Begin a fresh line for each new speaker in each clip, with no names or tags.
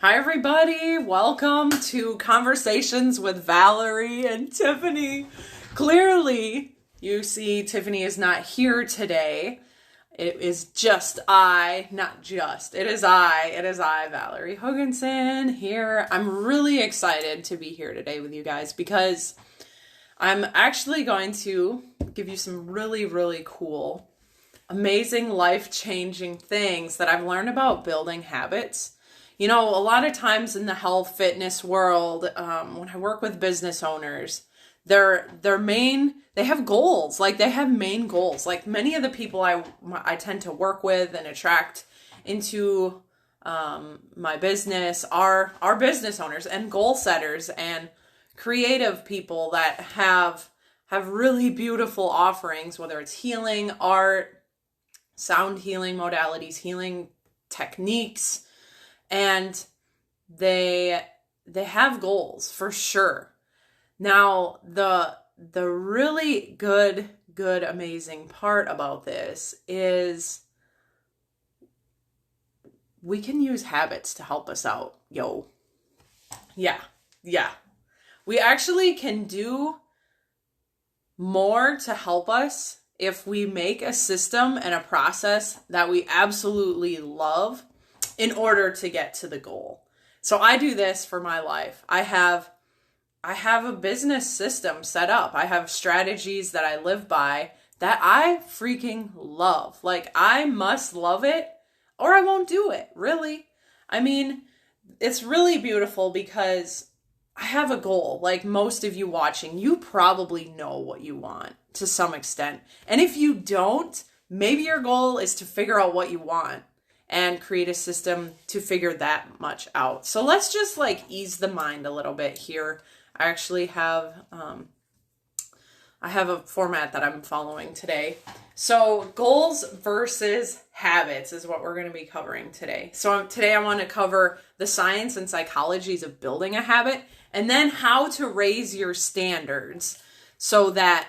Hi, everybody. Welcome to Conversations with Valerie and Tiffany. Clearly, you see Tiffany is not here today. It is just I, not just, it is I, Valerie Hoganson here. I'm really excited to be here today with you guys because I'm actually going to give you some really, really cool, amazing, life-changing things that I've learned about building habits. You know, a lot of times in the health fitness world, when I work with business owners, they have goals. Like they have main goals. Like many of the people I tend to work with and attract into my business are business owners and goal setters and creative people that have really beautiful offerings, whether it's healing, art, sound healing modalities, healing techniques. And they have goals for sure. Now, the really good, amazing part about this is we can use habits to help us out. Yeah. We actually can do more to help us if we make a system and a process that we absolutely love in order to get to the goal. So I do this for my life. I have a business system set up. I have strategies that I live by that I freaking love. Like I must love it or I won't do it, really. I mean, it's really beautiful because I have a goal. Like most of you watching, you probably know what you want to some extent. And if you don't, maybe your goal is to figure out what you want and create a system to figure that much out. So let's just like ease the mind a little bit here. I actually have, I have a format that I'm following today. So goals versus habits is what we're going to be covering today. So today I want to cover the science and psychologies of building a habit and then how to raise your standards so that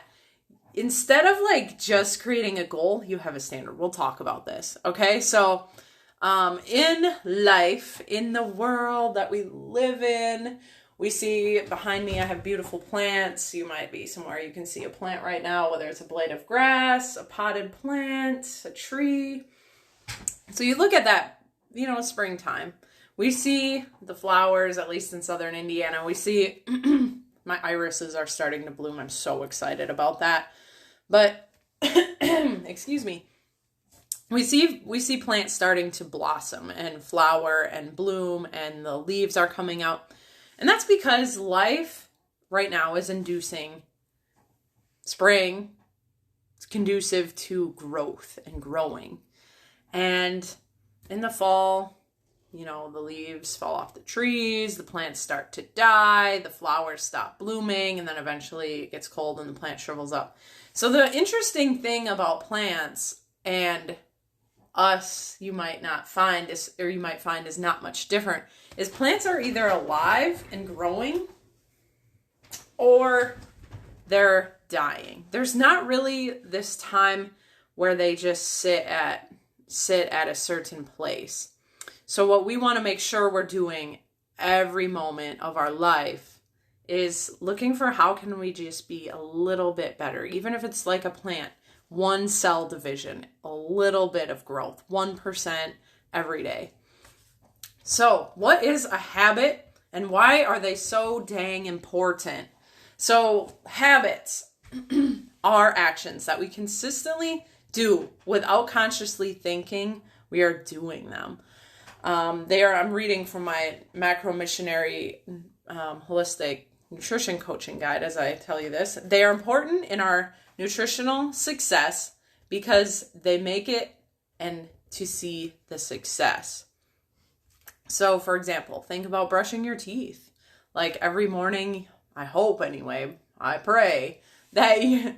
instead of like just creating a goal, you have a standard. We'll talk about this. Okay. So in life, in the world that we live in, we see behind me, I have beautiful plants. You might be somewhere you can see a plant right now, whether it's a blade of grass, a potted plant, a tree. So you look at that, springtime. We see the flowers, at least in southern Indiana. We see my irises are starting to bloom. I'm so excited about that. But, excuse me. We see plants starting to blossom and flower and bloom and the leaves are coming out. And that's because life right now is inducing spring. It's conducive to growth and growing. And in the fall, the leaves fall off the trees, the plants start to die, the flowers stop blooming, and then eventually it gets cold and the plant shrivels up. So the interesting thing about plants and us, you might find is not much different, is plants are either alive and growing or they're dying. There's not really this time where they just sit at a certain place. So what we want to make sure we're doing every moment of our life is looking for how can we just be a little bit better, even if it's like a plant. One cell division, a little bit of growth, 1% every day. So what is a habit and why are they so dang important? So habits are actions that we consistently do without consciously thinking we are doing them. I'm reading from my Macro Missionary Holistic Nutrition Coaching Guide as I tell you this. They are important in our nutritional success because they make it and to see the success. So for example, think about brushing your teeth. Like every morning, I hope anyway, I pray that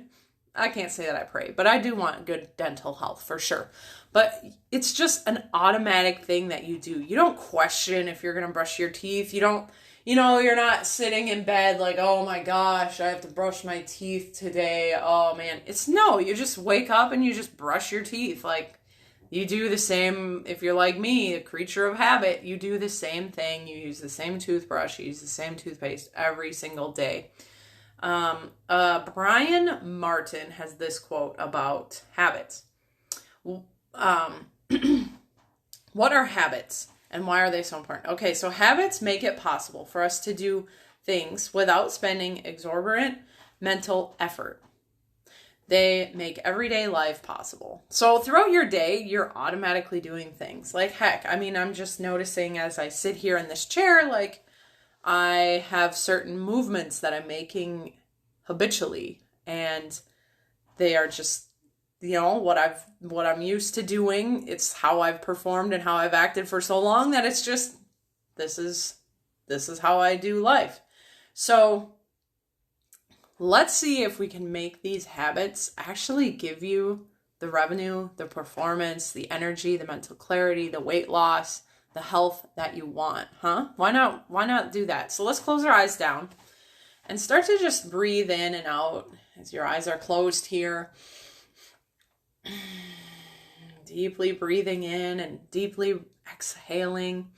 I can't say that I pray, but I do want good dental health for sure. But it's just an automatic thing that you do. You don't question if you're going to brush your teeth. You don't, you're not sitting in bed like, oh my gosh, I have to brush my teeth today. Oh man. You just wake up and you just brush your teeth. Like, You do the same, if you're like me, a creature of habit, you do the same thing. You use the same toothbrush, you use the same toothpaste every single day. Brian Martin has this quote about habits. What are habits and why are they so important? Okay, so habits make it possible for us to do things without spending exorbitant mental effort. They make everyday life possible. So throughout your day, you're automatically doing things. Like, heck, I mean, I'm just noticing as I sit here in this chair, like, I have certain movements that I'm making habitually. And they are just, what I'm used to doing. It's how I've performed and how I've acted for so long that it's just, this is how I do life. So let's see if we can make these habits actually give you the revenue, the performance, the energy, the mental clarity, the weight loss, the health that you want, huh? Why not do that? So let's close our eyes down and start to just breathe in and out as your eyes are closed here. Deeply breathing in and deeply exhaling.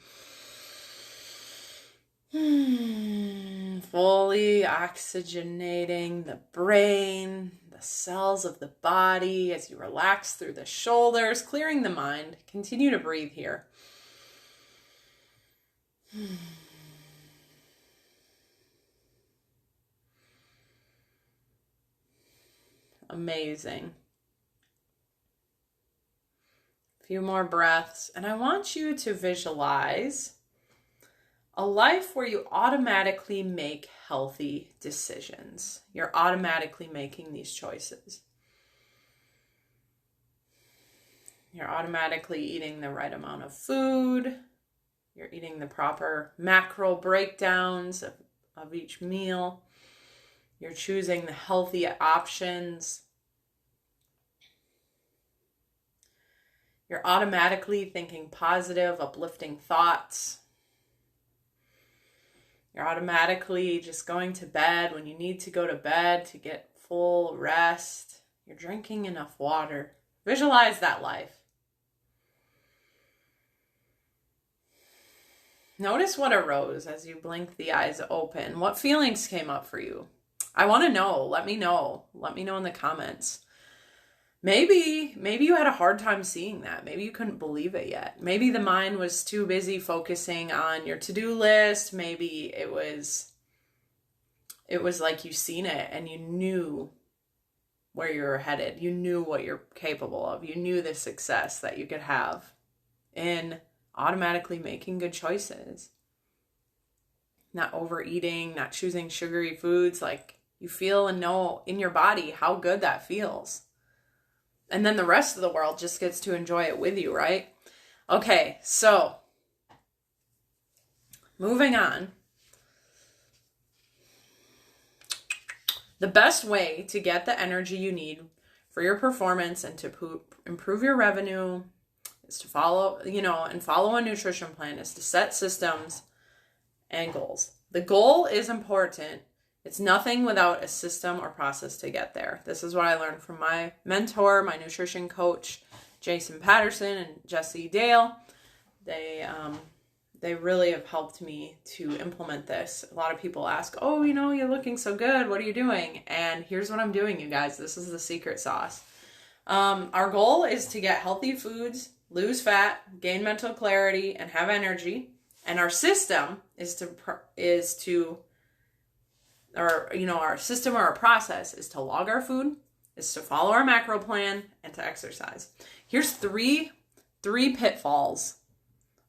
Fully oxygenating the brain, the cells of the body as you relax through the shoulders, clearing the mind. Continue to breathe here. Amazing. A few more breaths, and I want you to visualize a life where you automatically make healthy decisions. You're automatically making these choices. You're automatically eating the right amount of food. You're eating the proper macro breakdowns of each meal. You're choosing the healthy options. You're automatically thinking positive, uplifting thoughts. You're automatically just going to bed when you need to go to bed to get full rest. You're drinking enough water. Visualize that life. Notice what arose as you blinked the eyes open. What feelings came up for you? I want to know. Let me know. Let me know in the comments. Maybe you had a hard time seeing that. Maybe you couldn't believe it yet. Maybe the mind was too busy focusing on your to-do list. Maybe it was like you seen it and you knew where you were headed. You knew what you're capable of. You knew the success that you could have in automatically making good choices. Not overeating, not choosing sugary foods. Like, you feel and know in your body how good that feels. And then the rest of the world just gets to enjoy it with you, right? Okay, so moving on. The best way to get the energy you need for your performance and to improve your revenue is to follow a nutrition plan, is to set systems and goals. The goal is important. It's nothing without a system or process to get there. This is what I learned from my mentor, my nutrition coach, Jason Patterson and Jesse Dale. They really have helped me to implement this. A lot of people ask, oh, you're looking so good. What are you doing? And here's what I'm doing, you guys. This is the secret sauce. Our goal is to get healthy foods, lose fat, gain mental clarity, and have energy. And our system our system or our process is to log our food, is to follow our macro plan, and to exercise. Here's three pitfalls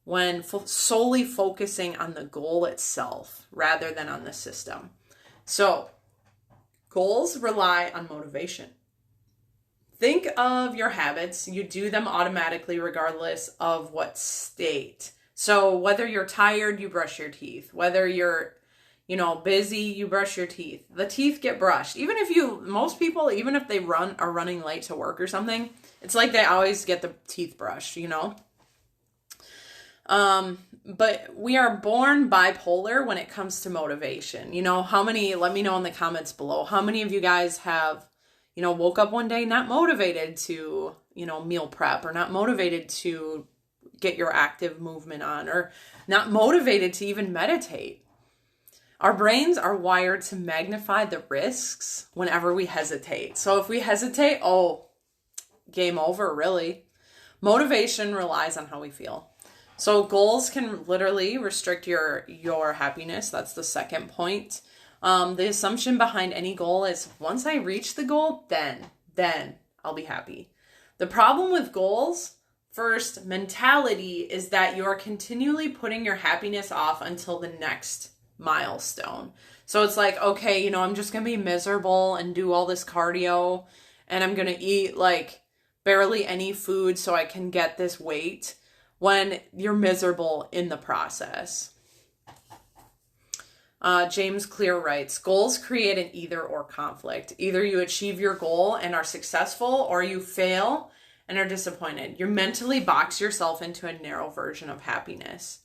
when solely focusing on the goal itself rather than on the system. So, goals rely on motivation. Think of your habits. You do them automatically regardless of what state. So whether you're tired, you brush your teeth. Whether you're busy, you brush your teeth. The teeth get brushed. Most people, even if they are running late to work or something, it's like they always get the teeth brushed, But we are born bipolar when it comes to motivation. Let me know in the comments below, how many of you guys have, woke up one day not motivated to, meal prep, or not motivated to get your active movement on, or not motivated to even meditate. Our brains are wired to magnify the risks whenever we hesitate. So if we hesitate, game over, really. Motivation relies on how we feel. So goals can literally restrict your happiness. That's the second point. The assumption behind any goal is once I reach the goal, then I'll be happy. The problem with goals, first, mentality, is that you're continually putting your happiness off until the next milestone. So it's like, okay, I'm just going to be miserable and do all this cardio, and I'm going to eat like barely any food so I can get this weight, when you're miserable in the process. James Clear writes, goals create an either or conflict. Either you achieve your goal and are successful, or you fail and are disappointed. You mentally box yourself into a narrow version of happiness.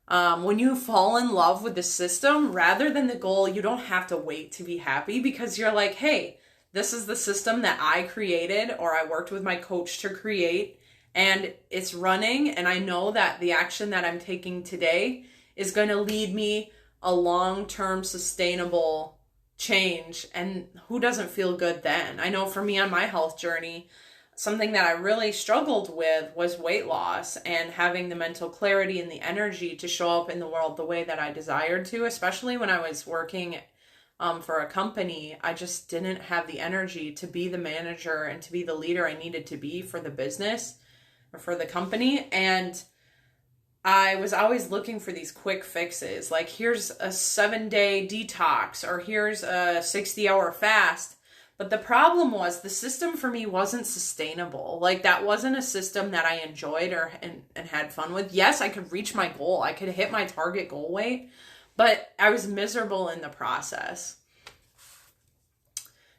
When you fall in love with the system rather than the goal, you don't have to wait to be happy, because you're like, hey, this is the system that I created, or I worked with my coach to create, and it's running, and I know that the action that I'm taking today is going to lead me a long-term sustainable change. And who doesn't feel good then? I know for me on my health journey, something that I really struggled with was weight loss, and having the mental clarity and the energy to show up in the world the way that I desired to, especially when I was working for a company. I just didn't have the energy to be the manager and to be the leader I needed to be for the business or for the company. And I was always looking for these quick fixes, like here's a 7-day detox, or here's a 60-hour fast. But the problem was the system for me wasn't sustainable. Like, that wasn't a system that I enjoyed and had fun with. Yes, I could reach my goal. I could hit my target goal weight, but I was miserable in the process.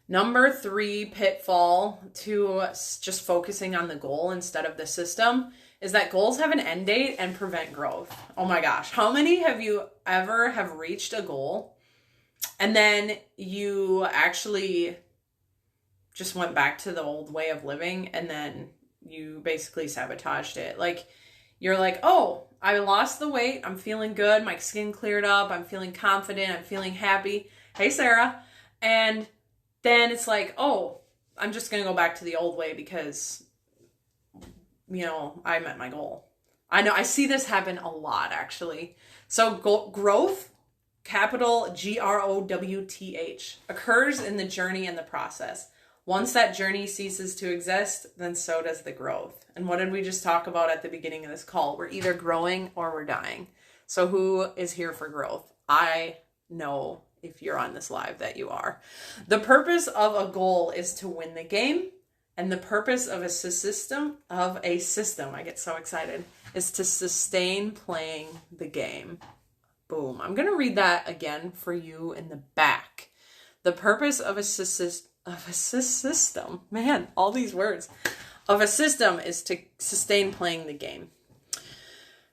Number 3 pitfall to just focusing on the goal instead of the system is that goals have an end date and prevent growth. Oh my gosh. How many have you ever have reached a goal and then you actually just went back to the old way of living, and then you basically sabotaged it? Like, you're like, oh, I lost the weight. I'm feeling good. My skin cleared up. I'm feeling confident. I'm feeling happy. Hey, Sarah. And then it's like, oh, I'm just going to go back to the old way because, I met my goal. I know I see this happen a lot, actually. So growth, capital GROWTH, occurs in the journey and the process. Once that journey ceases to exist, then so does the growth. And what did we just talk about at the beginning of this call? We're either growing or we're dying. So who is here for growth? I know if you're on this live that you are. The purpose of a goal is to win the game. And the purpose of a system, I get so excited, is to sustain playing the game. Boom. I'm going to read that again for you in the back. The purpose of a system, man, all these words, of a system is to sustain playing the game.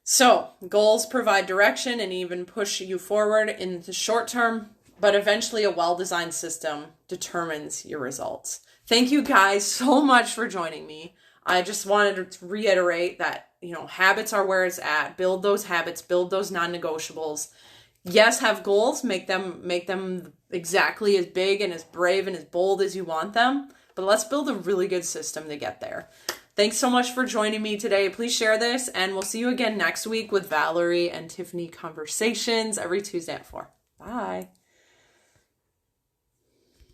So goals provide direction and even push you forward in the short term, but eventually a well-designed system determines your results. Thank you guys so much for joining me. I just wanted to reiterate that, habits are where it's at. Build those habits, build those non-negotiables. Yes, have goals, make them exactly as big and as brave and as bold as you want them, but let's build a really good system to get there. Thanks so much for joining me today. Please share this, and we'll see you again next week with Valerie and Tiffany Conversations every Tuesday at 4. Bye.